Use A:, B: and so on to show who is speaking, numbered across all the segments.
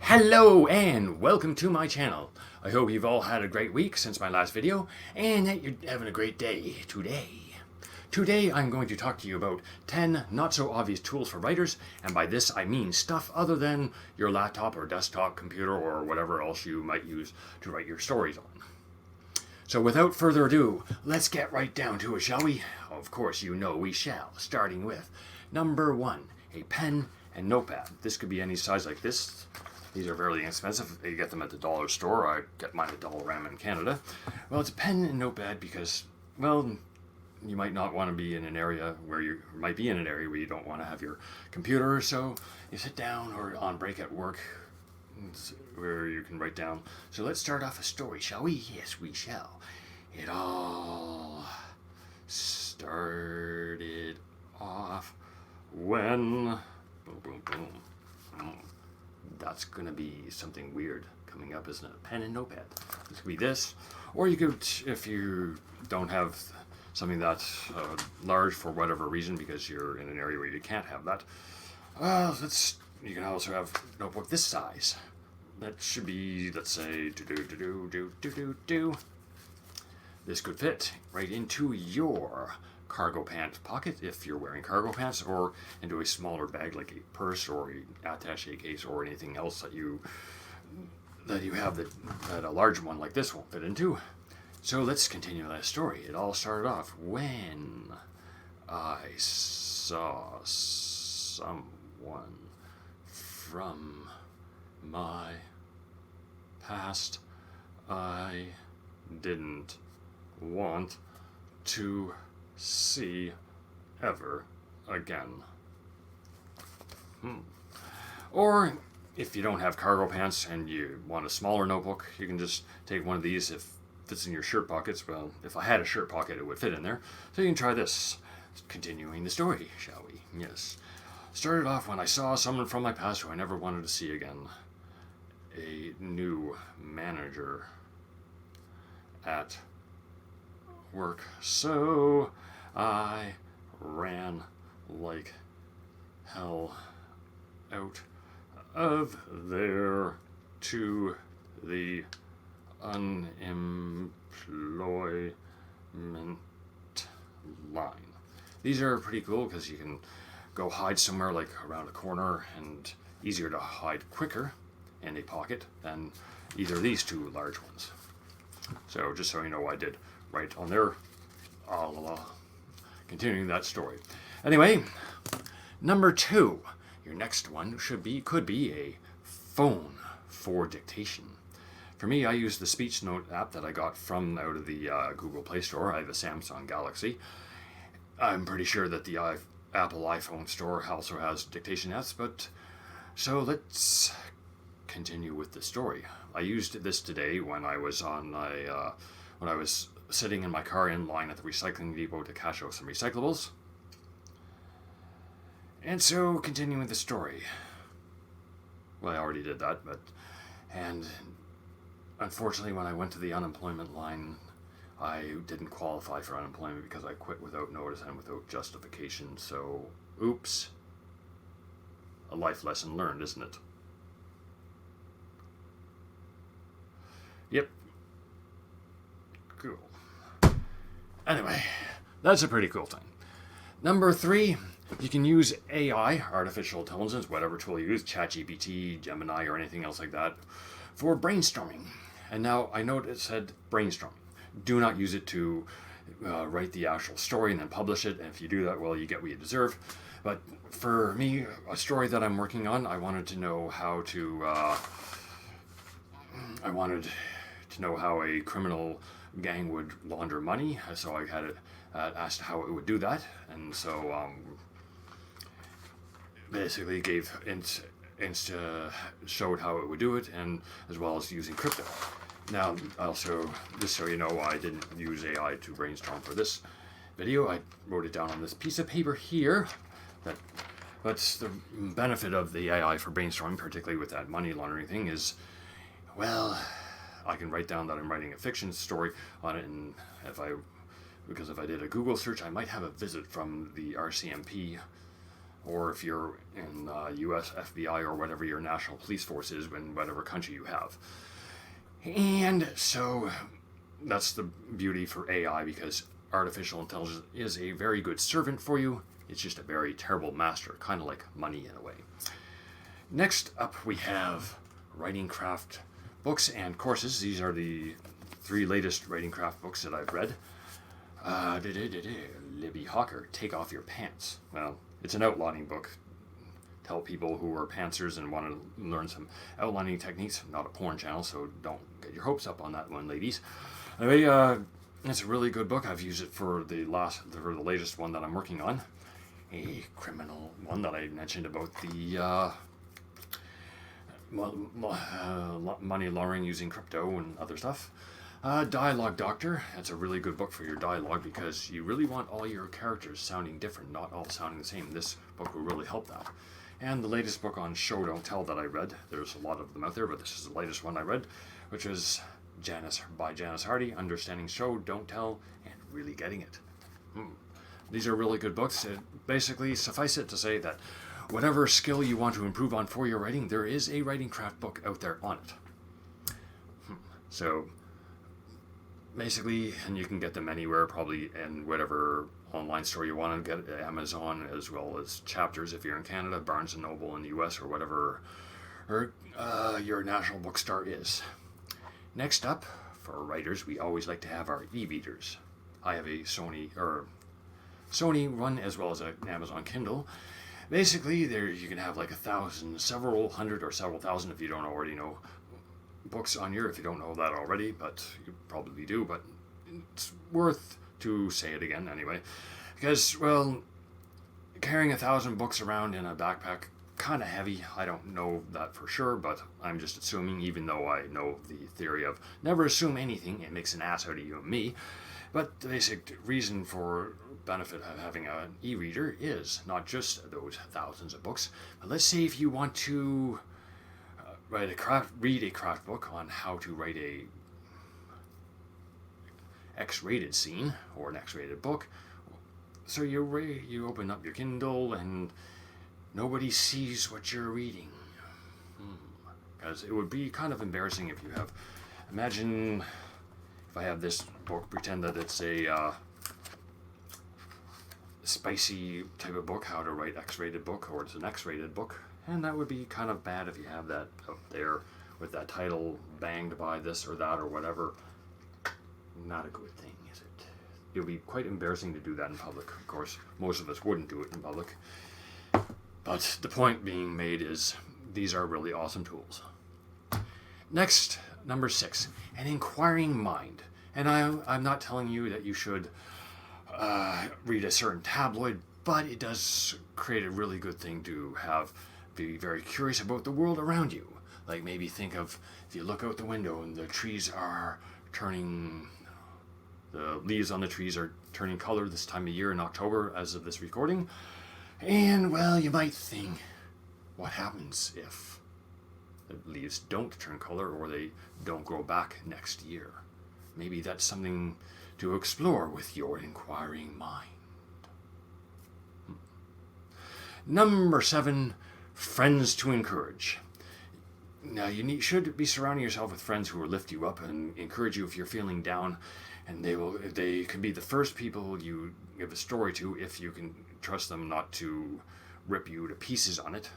A: Hello and welcome to my channel. I hope you've all had a great week since my last video and that you're having a great day today. Today I'm going to talk to you about 10 not so obvious tools for writers, and by this I mean stuff other than your laptop or desktop computer or whatever else you might use to write your stories on. So without further ado, let's get right down to it, shall we? Of course you know we shall, starting with number 1, a pen and notepad. This could be any size like this. These are fairly inexpensive. You get them at the dollar store. I get mine at Dollarama in Canada. Well, it's a pen and notepad because, well, you might not want to be in an area where you don't want to have your computer, so you sit down or on break at work where you can write down. So let's start off a story, shall we? Yes, we shall. It all started off when... Boom, boom, boom. That's going to be something weird coming up, isn't it? A pen and notepad. This could be this. Or you could, if you don't have something that's large for whatever reason, because you're in an area where you can't have that, you can also have a notebook this size. That should be, let's say, This could fit right into your cargo pant pocket if you're wearing cargo pants, or into a smaller bag like a purse or an attaché case or anything else that you have that a large one like this won't fit into. So let's continue that story. It all started off when I saw someone from my past I didn't want to see ever again. Or if you don't have cargo pants and you want a smaller notebook, you can just take one of these. If it fits in your shirt pockets, well, if I had a shirt pocket, it would fit in there. So you can try this. Continuing the story, shall we? Yes. Started off when I saw someone from my past who I never wanted to see again. A new manager at work. So I ran like hell out of there to the unemployment line. These are pretty cool because you can go hide somewhere like around a corner, and easier to hide quicker in a pocket than either of these two large ones. So just so you know, I did right on there. Continuing that story. Anyway, number 2. Your next one could be a phone for dictation. For me, I use the Speech Note app that I got from out of the Google Play Store. I have a Samsung Galaxy. I'm pretty sure that the Apple iPhone store also has dictation apps, but so let's continue with the story. I used this today when I was sitting in my car in line at the recycling depot to cash out some recyclables. And so, continuing the story. Well, I already did that, and unfortunately when I went to the unemployment line, I didn't qualify for unemployment because I quit without notice and without justification, so, oops. A life lesson learned, isn't it? Yep. Cool. Anyway, that's a pretty cool thing. Number 3, you can use AI, artificial intelligence, whatever tool you use, ChatGPT, Gemini, or anything else like that, for brainstorming. And now I know it said brainstorming. Do not use it to write the actual story and then publish it. And if you do that, well, you get what you deserve. But for me, a story that I'm working on, I wanted to know how a criminal gang would launder money, so I had it asked how it would do that, and so basically showed how it would do it, and as well as using crypto. Now, also, just so you know, I didn't use AI to brainstorm for this video. I wrote it down on this piece of paper here. But the benefit of the AI for brainstorming, particularly with that money laundering thing, is, well, I can write down that I'm writing a fiction story on it, and if I did a Google search, I might have a visit from the RCMP or if you're in U.S. FBI or whatever your national police force is in whatever country you have. And so that's the beauty for AI, because artificial intelligence is a very good servant for you. It's just a very terrible master, kind of like money in a way. Next up, we have Writing Craft books and courses. These are the 3 latest Writing Craft books that I've read. Libby Hawker, Take Off Your Pants. Well, it's an outlining book. Tell people who are pantsers and want to learn some outlining techniques. Not a porn channel, so don't get your hopes up on that one, ladies. Anyway, it's a really good book. I've used it for the latest one that I'm working on. A criminal one that I mentioned about the money laundering using crypto and other stuff. Dialogue Doctor. That's a really good book for your dialogue, because you really want all your characters sounding different, not all sounding the same. This book will really help that. And the latest book on Show Don't Tell that I read. There's a lot of them out there, but this is the latest one I read, which was by Janice Hardy, Understanding Show Don't Tell and Really Getting It. These are really good books. Basically, suffice it to say that whatever skill you want to improve on for your writing, there is a Writing Craft book out there on it. So basically, and you can get them anywhere, probably in whatever online store you want to get, Amazon, as well as Chapters if you're in Canada, Barnes & Noble in the US, or whatever your national bookstore is. Next up, for writers, we always like to have our e-readers. I have a Sony one, as well as an Amazon Kindle. Basically, there you can have like 1,000, several hundred, or several thousand if you don't already know books on your, if you don't know that already, but you probably do, but it's worth to say it again anyway, because, well, carrying 1,000 books around in a backpack, kind of heavy. I don't know that for sure, but I'm just assuming, even though I know the theory of never assume anything, it makes an ass out of you and me. But the basic reason for benefit of having an e-reader is not just those thousands of books, but let's say if you want to read a craft book on how to write a X-rated scene or an X-rated book. So you open up your Kindle and nobody sees what you're reading. Because it would be kind of embarrassing if you have, imagine if I have this book, pretend that it's a spicy type of book, how to write X-rated book, or it's an X-rated book. And that would be kind of bad if you have that out there with that title banged by this or that or whatever. Not a good thing, is it? It would be quite embarrassing to do that in public. Of course, most of us wouldn't do it in public. But the point being made is these are really awesome tools. Next, number 6, an inquiring mind. And I'm not telling you that you should read a certain tabloid, but it does create a really good thing to be very curious about the world around you. Like maybe think of, if you look out the window and the trees are turning, the leaves on the trees are turning color this time of year in October as of this recording. And well, you might think, what happens if the leaves don't turn color or they don't grow back next year? Maybe that's something to explore with your inquiring mind. Number 7, friends to encourage. Now, you should be surrounding yourself with friends who will lift you up and encourage you if you're feeling down, and they can be the first people you give a story to if you can trust them not to rip you to pieces on it.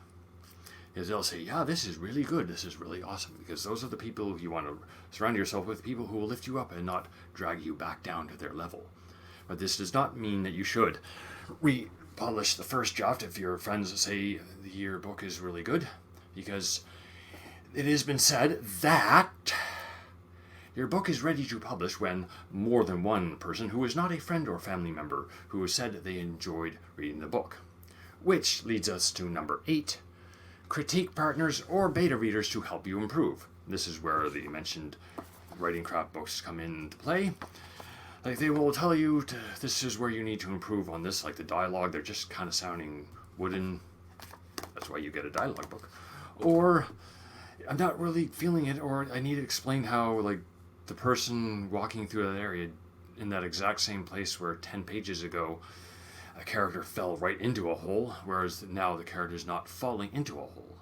A: Because they'll say, yeah, this is really good, this is really awesome, because those are the people you want to surround yourself with, people who will lift you up and not drag you back down to their level. But this does not mean that you should republish the first draft if your friends say your book is really good, because it has been said that your book is ready to publish when more than one person who is not a friend or family member who has said they enjoyed reading the book. Which leads us to number 8, critique partners or beta readers to help you improve. This is where the mentioned Writing Craft books come into play. Like they will tell you this is where you need to improve on this, like the dialogue, they're just kind of sounding wooden. That's why you get a dialogue book. Or I'm not really feeling it, or I need to explain how, like, the person walking through that area in that exact same place where 10 pages ago a character fell right into a hole, whereas now the character is not falling into a hole,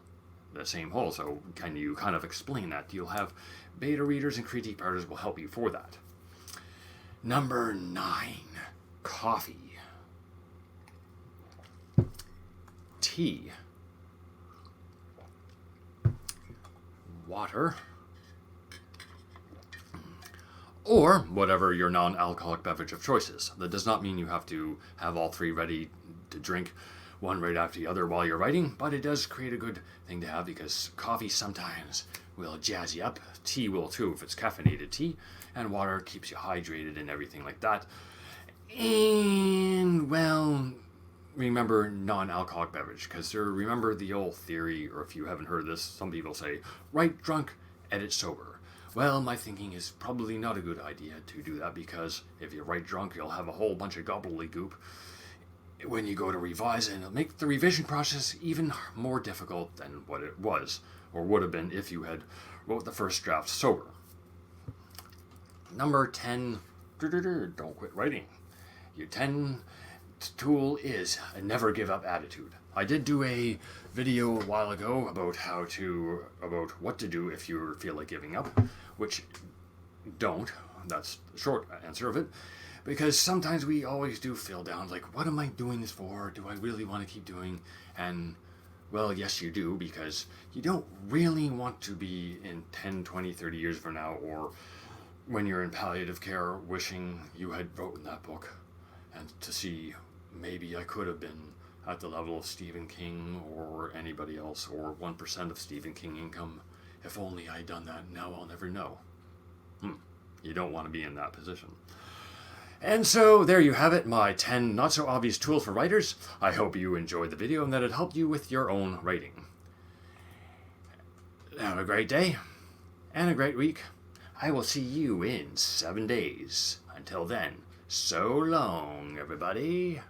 A: the same hole. So can you kind of explain that? You'll have beta readers and critique writers will help you for that. Number 9, coffee. Tea. Water. Or whatever your non-alcoholic beverage of choice is. That does not mean you have to have all 3 ready to drink, one right after the other while you're writing, but it does create a good thing to have because coffee sometimes will jazz you up. Tea will too if it's caffeinated tea, and water keeps you hydrated and everything like that. And, well, remember non-alcoholic beverage, because remember the old theory, or if you haven't heard this, some people say, write drunk, edit sober. Well, my thinking is probably not a good idea to do that, because if you write drunk, you'll have a whole bunch of gobbledygook when you go to revise, and it'll make the revision process even more difficult than what it was, or would have been if you had wrote the first draft sober. Number 10, don't quit writing. Your 10 tool is a never give up attitude. I did do a video a while ago about what to do if you feel like giving up, which don't. That's the short answer of it. Because sometimes we always do feel down, like, what am I doing this for? Do I really want to keep doing? And, well, yes, you do, because you don't really want to be in 10, 20, 30 years from now, or when you're in palliative care, wishing you had written that book, and to see maybe I could have been at the level of Stephen King or anybody else, or 1% of Stephen King income. If only I'd done that, now I'll never know. You don't want to be in that position. And so there you have it, my 10 not so obvious tools for writers. I hope you enjoyed the video and that it helped you with your own writing. Have a great day and a great week. I will see you in 7 days. Until then, so long, everybody.